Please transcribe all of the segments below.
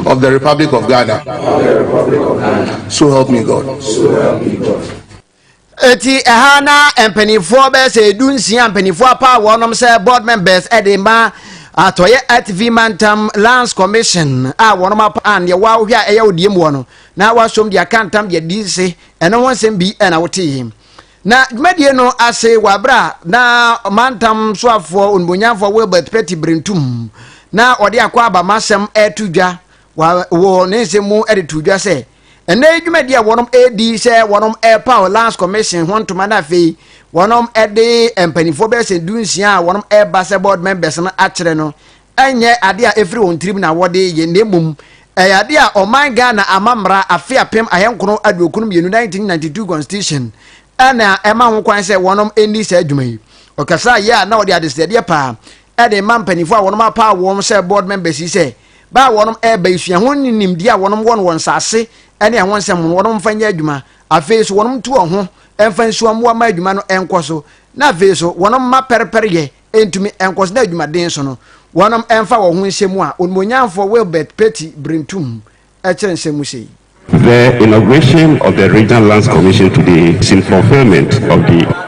of the Republic of Ghana. So help me God. Eti ehana empenifo be se dunsia empenifo apa wonom se board members edema atoye atv mantam lands commission a wonom apa an ye wa hwa eya odiem wo no na wasom dia kantam dia dise eno wonsem bi na wote na dwumadie no ase wabra na mantam soafo onbonyamfo Wilbert Petty Brentum na ode akwa abamasem etudwa wo nensemu edetudwa se ene dwumadi a wonom edi se wonom power lands commission hontoma na fe wonom ede empanifo be se dunsia a wonom base board members no akere no enye ade a efri won trim na wode ye nemum ade a oman Ghana amamra afi apem ahenkono aduokunum yenu 1992 constitution ana ema ho kwan se wonom eni se adwuma yi okasa ya na wode adesede pa ede mampanifo a wonom apa wom se board members yi se ba wonom ba isua ho nimdi a wonom won sase ene ho nsem wonom fanya adwuma afeso wonom tu ho emfa nsuo mo ma adwuma no enkoso na afeso wonom ma perpere ye entumi enkoso na adwuma den so no wonom emfa wo ho nsemu a onmonyamfo Wilbert Petty Brentum e kire nsemu sei. The inauguration of the Regional Lands Commission today is in fulfillment of the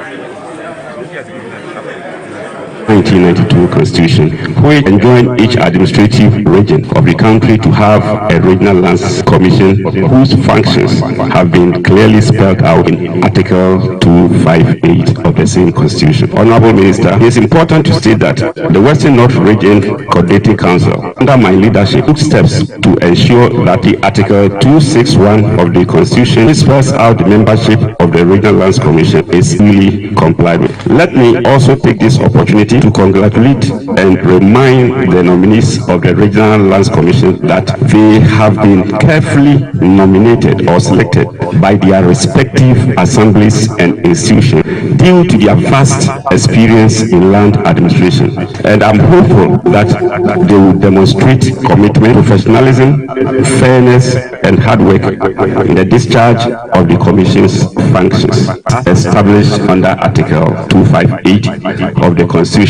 1992 Constitution, which enjoined each administrative region of the country to have a Regional Lands Commission whose functions have been clearly spelled out in Article 258 of the same Constitution. Honorable Minister, it is important to state that the Western North Region Coordinating Council, under my leadership, took steps to ensure that the Article 261 of the Constitution, which spells out the membership of the Regional Lands Commission, is fully complied with. Let me also take this opportunity to congratulate and remind the nominees of the Regional Lands Commission that they have been carefully nominated or selected by their respective assemblies and institutions due to their vast experience in land administration. And I'm hopeful that they will demonstrate commitment, professionalism, fairness, and hard work in the discharge of the Commission's functions established under Article 258 of the Constitution.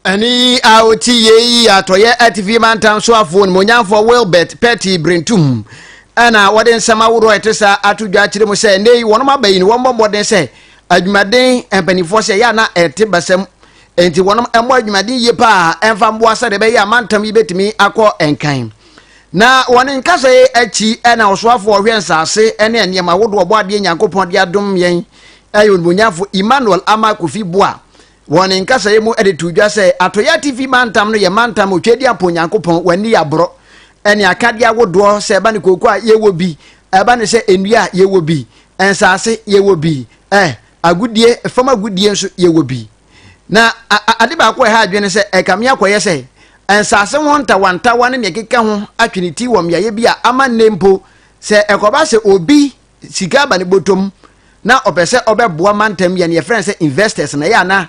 Ani auti ye atoye atv mantam so afon monyamfo Wilbert Petty Brentum ana wode nsama woro etesa atudwa kire mo se nei wono abayi ni won boden se adwumaden empanifo se ya na ete basam enti wono emo adwumaden ye pa emfa mbo asa de be ya mantam yi betimi akọ enkan na woni nkase achi ana osoafo ohwensase ene enema wodo obo ade nyankopon de adom yen ayo monyamfo Emmanuel Amakofi Boa woni nkasa yemu edetudwa se atoya TV mantam no ye mantam otwedi aponyankopon wani abro ene akade awodo se eba ne koku a yewo bi eba ne se enua yewo bi ensase yewo bi agudie fama agudie nso yewo bi na ade ba ko ha adwene se ekamia koye se ensase wonta wanta wane ne keka ho atweniti wom yaye bi a ama nempo se ekoba se obi sika ba ne botom na opese obeboa mantam ye ne friend se investors na ya na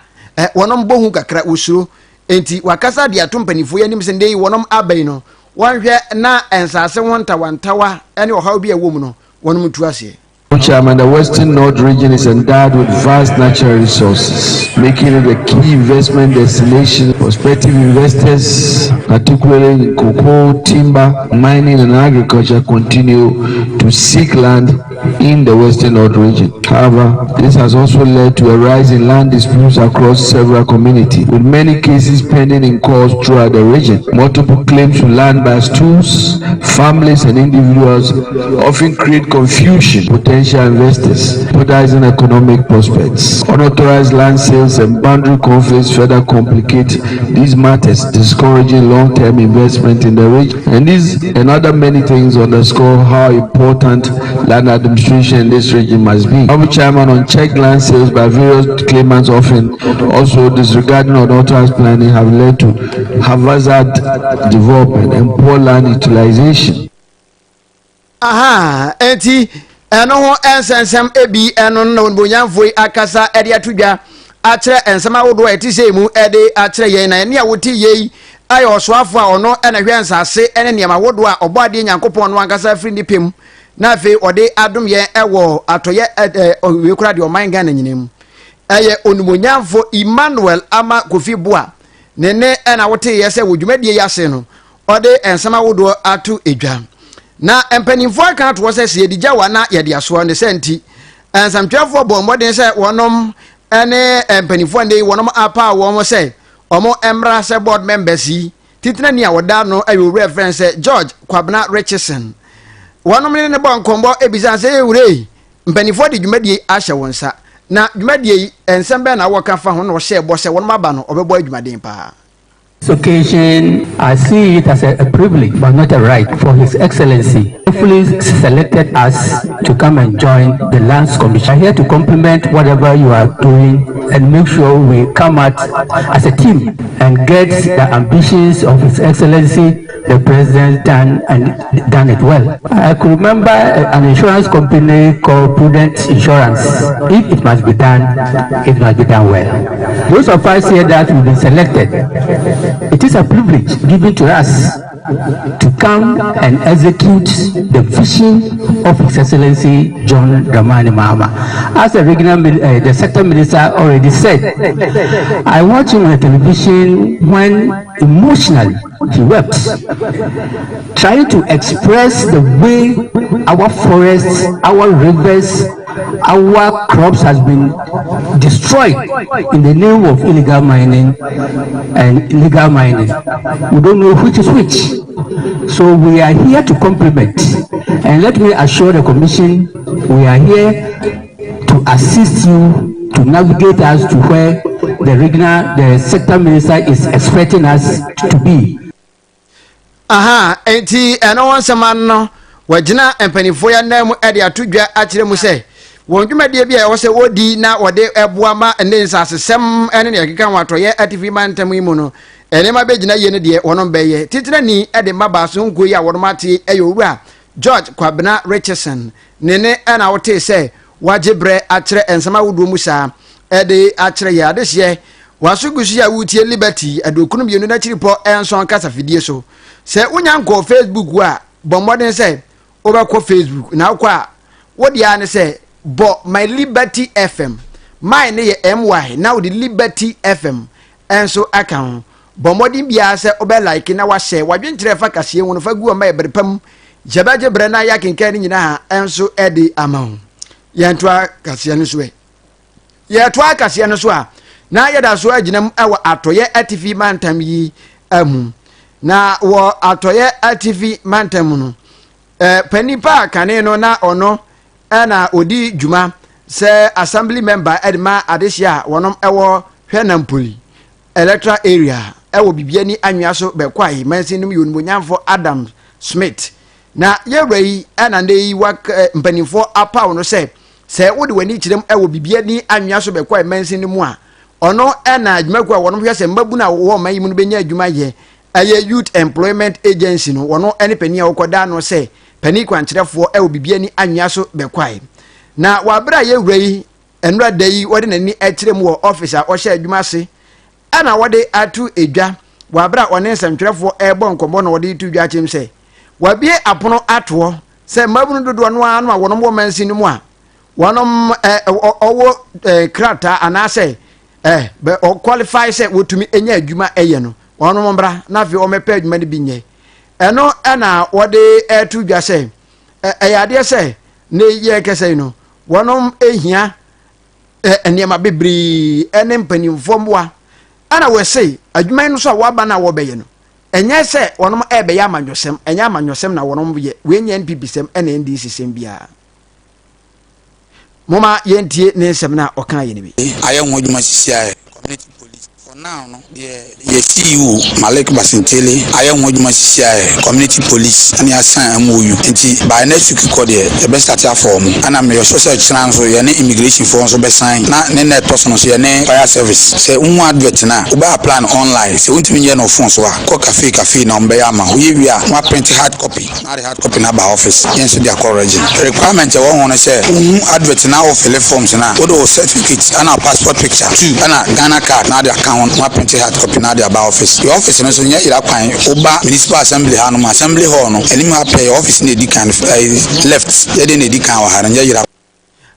wonom bohu kakra usuro enti wakasa dia tompanifo yanim se ndey wonom abai no wonhwe na ensase wonta wantawa ene ohaw bi awom no wonom tu ase. Chairman, the Western North region is endowed with vast natural resources, making it a key investment destination. Prospective investors, particularly in cocoa, timber, mining, and agriculture, continue to seek land in the Western North region. However, this has also led to a rise in land disputes across several communities, with many cases pending in courts throughout the region. Multiple claims to land by schools, families, and individuals often create confusion. Potential investors, jeopardizing economic prospects. Unauthorized land sales and boundary conflicts further complicate these matters, discouraging long-term investment in the region. And these and other many things underscore how important land administration in this region must be. Our chairman, unchecked land sales by various claimants, often also disregarding unauthorized planning, have led to haphazard development and poor land utilization. Aha, enti eno ho ensensem ebi eno no bonyamfo akasa ede atudwa akere ensema wodo etise mu ede akere yen na ne a woti yei ayo soafo a ono ena hwensase ene niam wodo a obade nyankopon no akasa firi nipem na fe ode adom yen ewo atoye wekura de oman Ghana nyinem eye onumonyamfo Emmanuel Amakofi Boa nene ena wote yese wodwumadie yase no ode ensama wodo atu edwa na empanimfo aka to se se edigya wana ye de aso ne senti ensamtwafo bo modern se wonom ene empanimfo ndey wonom apa wo se omo emra se board members yi titina ni awoda no ayo reference George Kwabena Richardson wonom ne bon kombo ebisa se ewure mpanimfo de dwumadie ahye wonsa na dwumadie ensembe na woka fa ho no hye bo se wonom aba no obebo adwumaden pa. This occasion, I see it as a privilege, but not a right, for His Excellency. He selected us to come and join the Lands Commission. I'm here to compliment whatever you are doing and make sure we come out as a team and get the ambitions of His Excellency, the President, done it well. I could remember an insurance company called Prudent Insurance. If it must be done well. Those of us here that will be selected, it is a privilege given to us to come and execute the vision of His Excellency John Dramani Mahama. As the regional, the sector minister already said, I watched him on television when emotionally he wept, trying to express the way our forests, our rivers, our crops has been destroyed in the name of illegal mining and illegal mining. We don't know which is which. So we are here to complement, and let me assure the Commission, we are here to assist you to navigate us to where the sector minister is expecting us to be. Enti eno wansama no wagina empanifo ya nam ade atodwa akire mu se wondwumade bia wo se wodi na wode eboa ma ene nsasesem ene ne yakeka watoye atifi mantam imu no ene ma begina ye ne de wono beye titira ni ade mabaso nkoyi a wono mate eyowura George Kwabena Richardson nene ana wote se wajebre akire ensama wodo mu sa ede akire ya de hye wasugusu ya wutie liberty adokunu bienu na chiripo enso kasa fidie so se unya nko Facebook wa bomodin se obako Facebook na kwa wodi ya ne se bo my Liberty FM my ne ye MY now the Liberty FM enso account bomodin bia se obe like na wa share wadwenkyere fa kase wonu fa guo ma ebrepam jebaje bre na yakenkan nyina ha enso edi amount yentwa kase ne so yetwa kase ne so a na yeda so aginam awa atoye atifi mantam yi amu na wo atoye atifi mantam no panipa kane no na ono na odi djuma se assembly member edma adehia wonom ewo hwenampoli electoral area ewo bibiani anwea so bekwai mansinum yonmonyamfo Adam Smith na yewrei na ndei wa mpanimfo apaw no se wode wani kirem ewo bibiani anwea so bekwai mansinum a ono na adwumakwa wonom hwese mbabu na wo mayimu no benya adwuma ye aye youth employment agency no wono ene pani a wokoda no se pani kwankyerefo ewo bibiani anwea so bekwai na wabra ye wrei enra dai wode nani akirem wo officer o hye adwuma se ana wode atu edwa wabra one nsantwerefo ebo nkombo na wode tu dwa kyem se wabie apono ato se mabunu dodo no anu a wonom wo mansi mu a wonom owo krata anase be o qualify se wotumi enya adwuma eye no wonom mbra na fi o mepa adwuma ne binye eno ana wode atu dwa se eyade se ne ye kese no wonom ehia eniema bebri ene mpanimfo mboa ana we say adwuma no so waba na wo beye no enye se wonom ebe ya amanyosem enya amanyosem na wonom ye we nya NPP sem ene NDC sem bia moma yentie ne sem na okan ye ne bi aye ho adwuma sisia community police for now no ye CEO Malik Basintele aye ho adwuma sisia community police ani asan MOU enti by next week ko de e be start form ana me social transfer ye ne immigration form so be sign na ne net person so ye ne fire service say unwa advert na we ba plan online say untimi ye no phone so a ko cafe na mbe ya ma we wi a wa print hard copy na the hard copy na ba office yen so dia correct requirement e wo hono say advert na o fill forms na o do certificate ana passport picture 2 ana Ghana card na the account wa print hard copy na the ba office your office no so nya ira kwan oba municipal assembly ha no assembly hall no enim ha pay office na edikan left ye de na edikan wa ha nya ira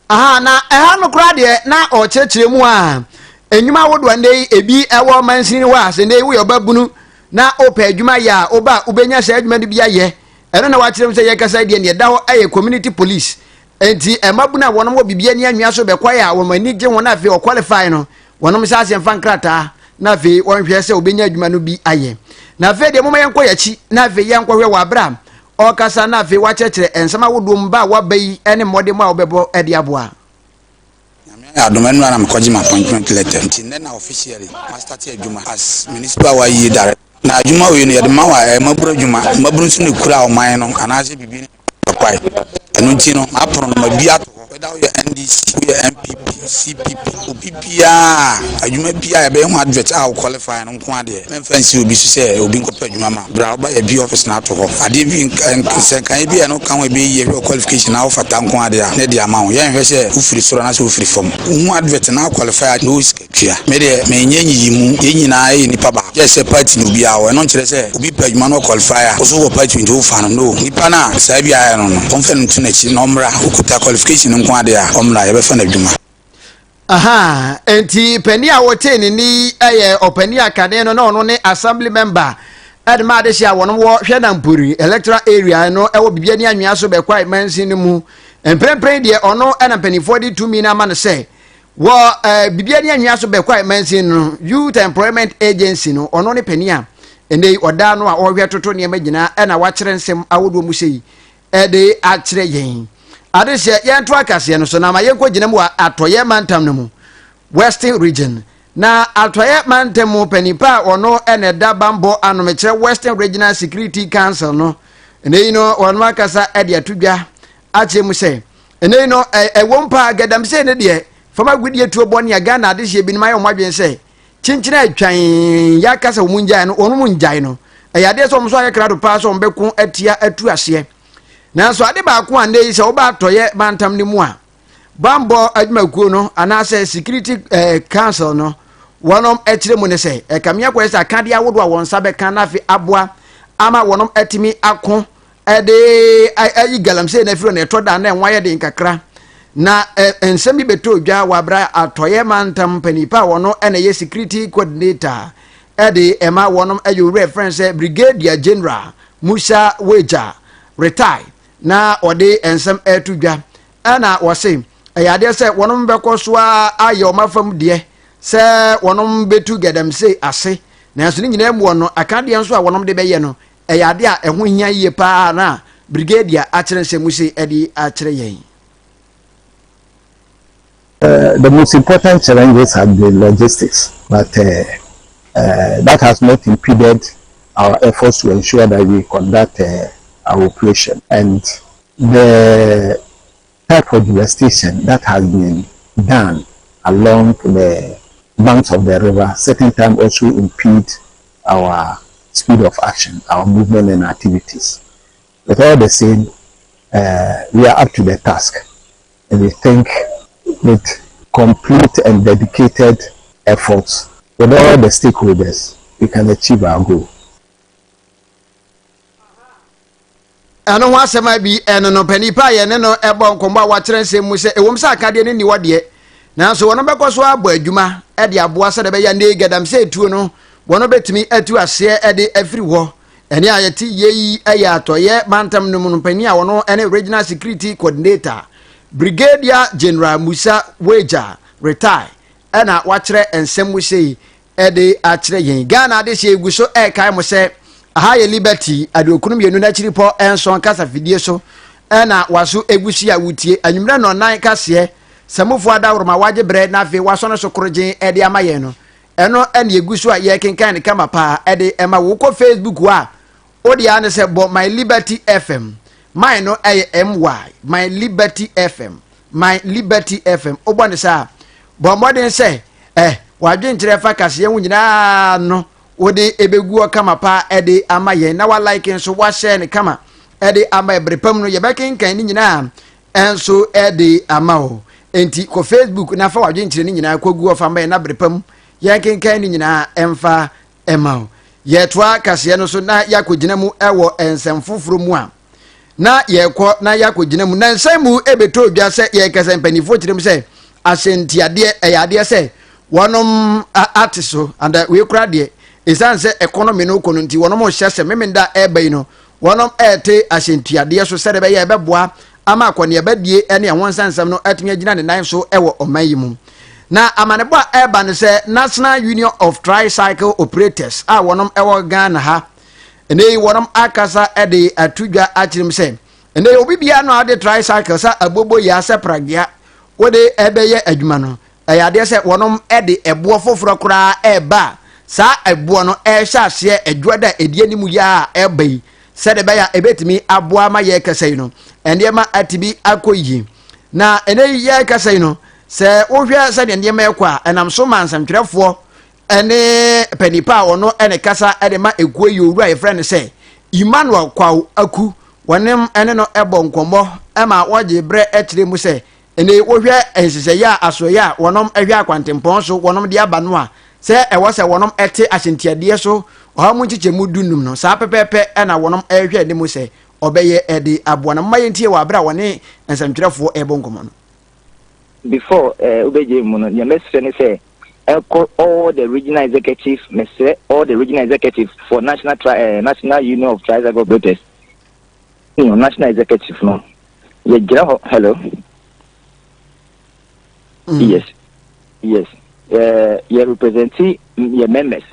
na no kra de na o kyekire mu a enwuma wodo ndei ebi ewo mansini wa se ndei wo yobabunu na opa adwuma ya oba ubenya sha adwuma no bia ye eno na wa kyerem se ye kasa de ne da ho aye community police enti emabuna wonom wo bibia ni anwia so be kwa ya wo mani gye won afi o qualify no wonom sa asem fa nkrata na afi won hwe se obenya adwuma no bi aye na afi de moma yenko yachi na afi yenko hwe wa abram o kasa na afi wa kyekere ensama wodom ba wa bayi ene modem a obebo ede aboa I don't know I'm calling my appointment letter. Then officially, I started Juma as municipal YE director. Now Juma we need the Mawa, Mabro Juma, Mabrun's new crowd mine, and I should be quiet. And you know, I put on my beard without your NDC, your MPP, CPP, OPPR. You may be a better advert. I'll qualify and Quadia. And fancy will be say, will be compared to Mamma, Brow by a B office now to her. I didn't can be an account be your qualification now for Town Quadia, Nedia Mount. Young Vessel, who free so as who free from. Advert now qualified no sketcher. Maybe may yen I in Papa. Yes, a party will be our non say, will be paid man qualifier, also a party into fan no. Nipana, Sabia, confident to Nomra, who could qualification in Quadia, Omla, ever fan of Juma. Aha, enti peni a woteni ni openi akade no ne assembly member edma de hia wono wo hwe na mpuri electoral area no ewo bibia ni anwea so be kwai mansin ni mu emprempren de ono ena penifo di 2 million man say wo bibia ni anwea so be kwai mansin no youth employment agency no ono ne peni a ende oda no a ohwe toto ne magina ena wa kire nsem awodo mu sei ede a kire yen adese yento akase no so na ma yenko ginam wa atoye mantam no mu western region na atoye mantam mu panipa ono ene da bambo anomekere western regional security council no ene no ono akasa ede atudwa ache mu se ene no ewompa gadam se ne de fama gudie tuo boni aga na adese bi nima ye omwadwen se chinchina atwan yakasa omunjai no onu munjai no eyade so mso ayekra do pa so mbeku atia atu ase na so ade ba ko ande yi se oba toye bantam ni mu a bambo adwumakuo no anase security council no wonom etire mu ne se kamia kwesa akade awodo a won sabe kan na fi aboa ama wonom etimi ako ede ayi galamse na firo na etoda na enwa ye de nkakra na ensem bi beto dwa wabra atoye mantam panipa wono ene ye security coordinator ede ema wonom ayo reference brigadier general Musa Weja retire na ode ensem etudwa ana wose ayade se wonom bekoso ayo mafam de se wonom betu gedam se ase na so ni nyina mu wono akade enso a wonom de beye no ayade a eho hia ye pa na brigadier akire se musi edi akire yen. The most important challenges have been logistics, but that has not impeded our efforts to ensure that we conduct our operation. And the type of devastation that has been done along the banks of the river certain times also impede our speed of action, our movement and activities. But all the same, we are up to the task, and we think with complete and dedicated efforts with all the stakeholders, we can achieve our goal. Ano wa sema bi eno no panipa ye ne no ebo nkomba wa kire nsem mu se ewom sa akade ne ni wode na so wono bekoso abo adwuma e de aboa se de be ya ne gadam se etuo no wono betimi atu ase e de afiri ho ene ayeti yeyi aya atoye mantam no mu pani a wono ene regional security coordinator brigadier general Musa Weja retire ena wa kire ensem mu sei e de a kire yen Ghana de se eguso e kai mo se aha ye liberty adokunum yenu na chiripo enson kasa fidie so ena waso egusi a wutie anwumra no nan kase samufo adawroma waje bre na fe waso no sokorogen e de amaye no eno ene egusu a ye kenkan ne kama pa e de ema wo ko Facebook wa odi ane se bo my liberty fm my no my my liberty fm obone sa bo modern se wadwen kire fa kase ye nyina no wode ebegu kama pa ede amaye na wa like nso wa share ne kama ede ama ebrepam no ye bekenkan ni nyina enso ede ama o enti ko Facebook na fa wadwen kire ni nyina kogu of amaye na brepam ye kenkan ni nyina emfa ema o ye toa kase no so na yakogina mu ewo ensem foforo mu a na ye kɔ na yakogina mu na ensem mu ebeto dwa se ye kase mpanifo kirem se asentiade eyade se wonom atiso and we kura de esan se economy no kono nti wono mo hye se memenda ebe no wono ete ahyentuade so se de be ye beboa ama akone ebadie ene ehonsansam no atunya gina ne nan so ewo omayi mu na amanebo a eba no se National Union of Tricycle Operators a wonom ewo Ghana ha ene wonom akasa ede atudwa achirim se ene obi bia no ade tricycle sa abobo ya se pragya wode ebe ye adwuma no ayade se wonom ede ebo foforo kura eba sa ebo no ehya hye adwada edie nimu ya eba yi se de be ya ebetimi aboa ma ye kasai no ende ma atibi akoyi na ene ye kasai no se wohwe se de ndema ekwa enam so mansamtwerefo ene panipa ono ene kasa ede ma ekuo yi owura ye friend se Emmanuel kwaw aku wonem ene no ebo nkomo ema woje bre etire mu se ene wohwe ensese ya asoya wonom ehwe akwantempon so wonom de aba no a se ewo se wonom ete ahyentiade so o mu chiche mu dunum no sa pepepe ena wonom ehwe de mu se obeye ede aboa na maye ntie wa bra wone ensamtwerefo ebo nkomo no before ubeje mu no ya mesre ne say all the regional executives all the regional executives for National Union of Tricycle Operators national executive no ye gira hello yes ye representing your members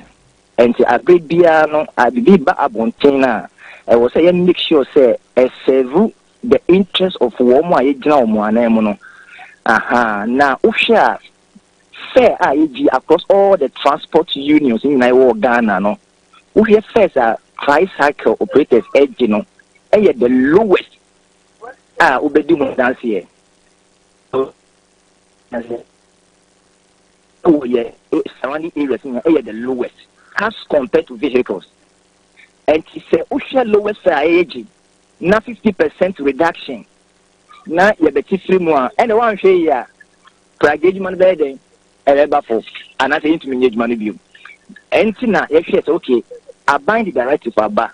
and agradaa no abibi ba abonten na I was say make sure say serve the interest of womo a ye gina omo anan no na uhia fair across all the transport unions in Ghana no uhia first tricycle operators edge no the lowest ubedi mo dance here surrounding areas the lowest as compared to vehicles and he said uhia lowest age na 50% reduction na ye beti free mo and one hwe ya pragage man be den eleba for and at into manage money view enti na ye hwe say okay abind the directive aba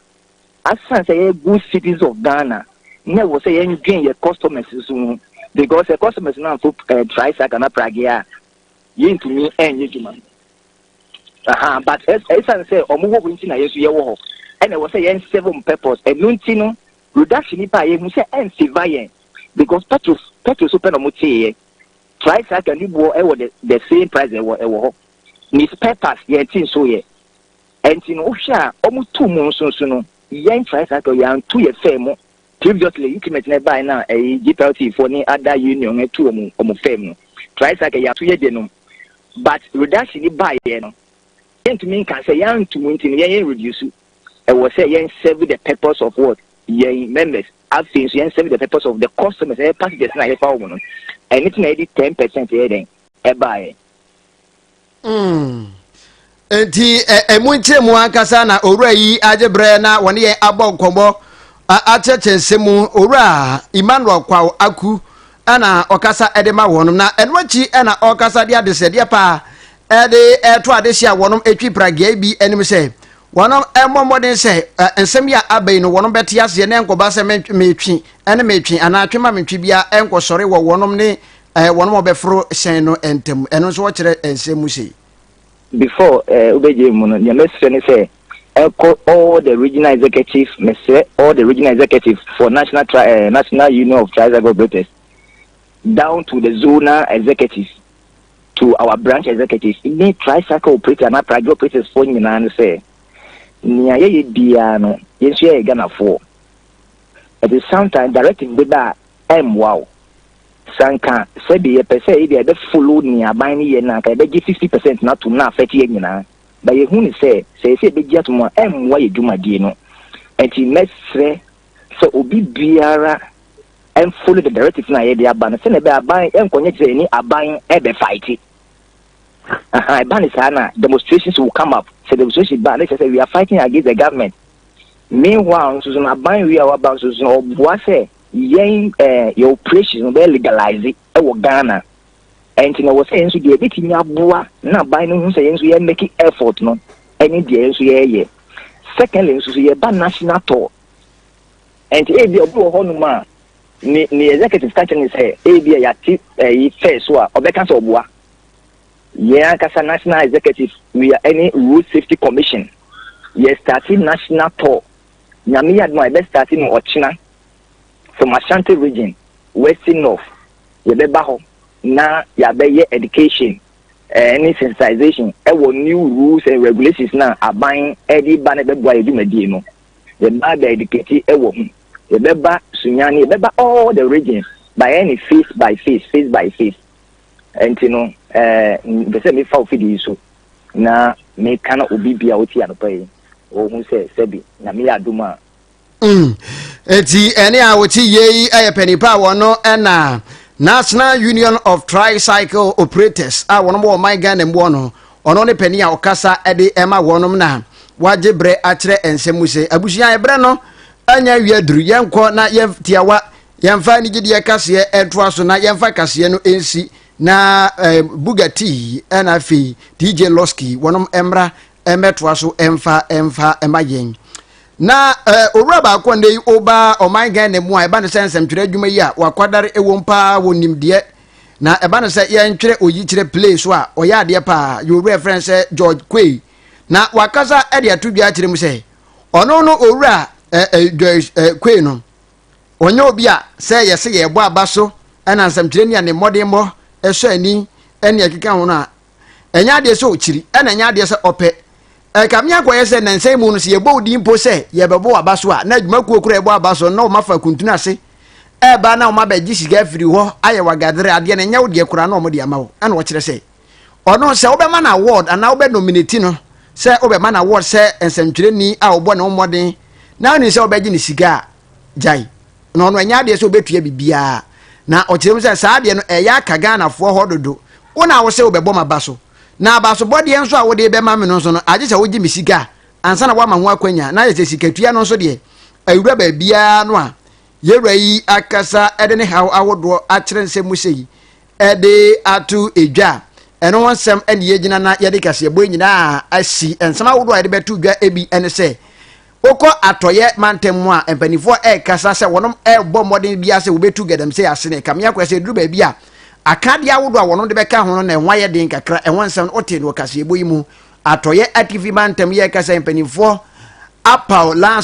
asan say good citizens of Ghana na wo say you gain your customers so because the customers now for tricycle na pragage ye into me enye juma but asan say omo wo nti na yesu ye wo ho and wo say yen seven purpose and nti no reduction ipa ye mu say en civilian because petrol super no mutie tricycle ni bo the same price e wo ni spare parts ye tin so ye enti no hwa omutu mu so no yen tricycle ya ntu ye fam previously increment na buy na GPLT for ni other union e tu omu fam tricycle ya tu ye de no but reduction ni buy ye no enti mean can say ya ntu mu nti ye reduce e wo say yen serve the purpose of what ye members I think you serve the purpose of the customers and passengers na here for one and it's na 10% here then e buy enti emunche mu akasa na owura yi ajebre na wone ye abonkombo achechensemu owura Emmanuel kwaw aku ana okasa edema wonum na enwachi ana okasa dia desede pa ede eto adehia wonum etwi pragia bi enim se wonom emomodin se ensem ya abai no wonom beti ase ne enkoba se metwi ene metwi ana atwema metwi bia enkosore wo wonom ne wonom obefro hyen no entem eno so wo kire ensemu sei before ubeje mu no ya mesre ne say all the regional executives all the regional executives for National Union of Tricycle Operators down to the zonal executives to our branch executives in tricycle operator na private operators for nyina no say nia ye bia no yesu ye Ghana for at the same time directive be da wow sanka se be ye pese e be follow ni aban ni ye na ka be 50% na to na affect ye nyina ba ye hu ni se be gi atomo wow ye dwumadie no enti mesre so obi biara and follow the directive na ye de aban se na be aban enkonye kire ni aban e be fight demonstrations will come up. So demonstrations ban. Let's say we are fighting against the government. Meanwhile, so na ban we are about so what say your operations be legalize it Ghana. And you know what saying so the bit in abua na ban no say so you make effort no any dey so ye. Secondly, so you ban national tour. And e be obo ho no ma ni executive catching say e be ya ti first so obeka so obua Yeah, kasa national executive, we are any road safety commission. Yes, starting national tour. Nyami admo ebe starting in Ochina from Ashanti region, Western North. Yebeba ho na yabe education, any sensitization. Ewo new rules and regulations na abayin edi ba na bebo ayedu medie no. Yeba be educate ewo hu. Yebeba sunyani, yebeba all the regions by any face by face by face. And you know, the same if I feed so na me kana obi bia oti anopai o hu se sebi na me aduma eti ene a woti yei penipa wono na National Union of Tricycle Operators a wono mo my Ghana mbo no ono ne pani a okasa ede ema wonom na wajebre akire ensemu se abusuan ebre no anya wiaduru yenko na yemtiawa yemfa ni gidi kase etwa so na yemfa kase no ensi na Bugatti na fi DJ Losky wonom emra emetwa so emfa emayen na owura ba akonde yi oba oman gan ne mu a eba ne sense mtwere adwuma yi a wakwadare ewompa wonimde na eba ne se ye ntwere oyi kire play so a oya ade pa your reference George Kyei na wakaza ede atudua kire mu se ono no owura Kyei no onye obi a se yese ye bo abaso na nsamtwere ni ane modembo eso ani ene ekeka ho na enya ade so okiri ena enya ade se ope kamia kwa yese nansai mu no se yebo odi mpo se yebebo abaso a na adwuma kuokura yebo abaso na o mafa kuntuna ase ba na o mabaji siga firi ho aye wagadere ade na nya wode kura na o mode amawo ana wo kire se ono se obema na award ana obe nominate no se obema na award se ensentwere ni a obo na omoden na ni se obeji ni siga jai no no nya ade se obetua bibia na o kire mu se sa ade no eya kaga na fo hododo una wo se obebo mabaso na abaso body enso a wode be ma me no so no age se wogi misika ansa na wa ma ho akwanya na ye sikatua no so de awura ba bia no a yewra yi akasa ede ne haw awodo a kire nsemu sei ede atu edwa eno wonsem ene yegina na ye de kase bo nyina asi ensama awodo a de betu dwa ebi ene se oko atoye mantemu a empanifo kasa se wonom bo modern bia se wo betu gedam se asene kam yakwese duru ba bia akade awodo a wono de beka ho no na enwaye den kakra enwansam ote no kase eboyi mu atoye active mantem ye kasa empanifo apau last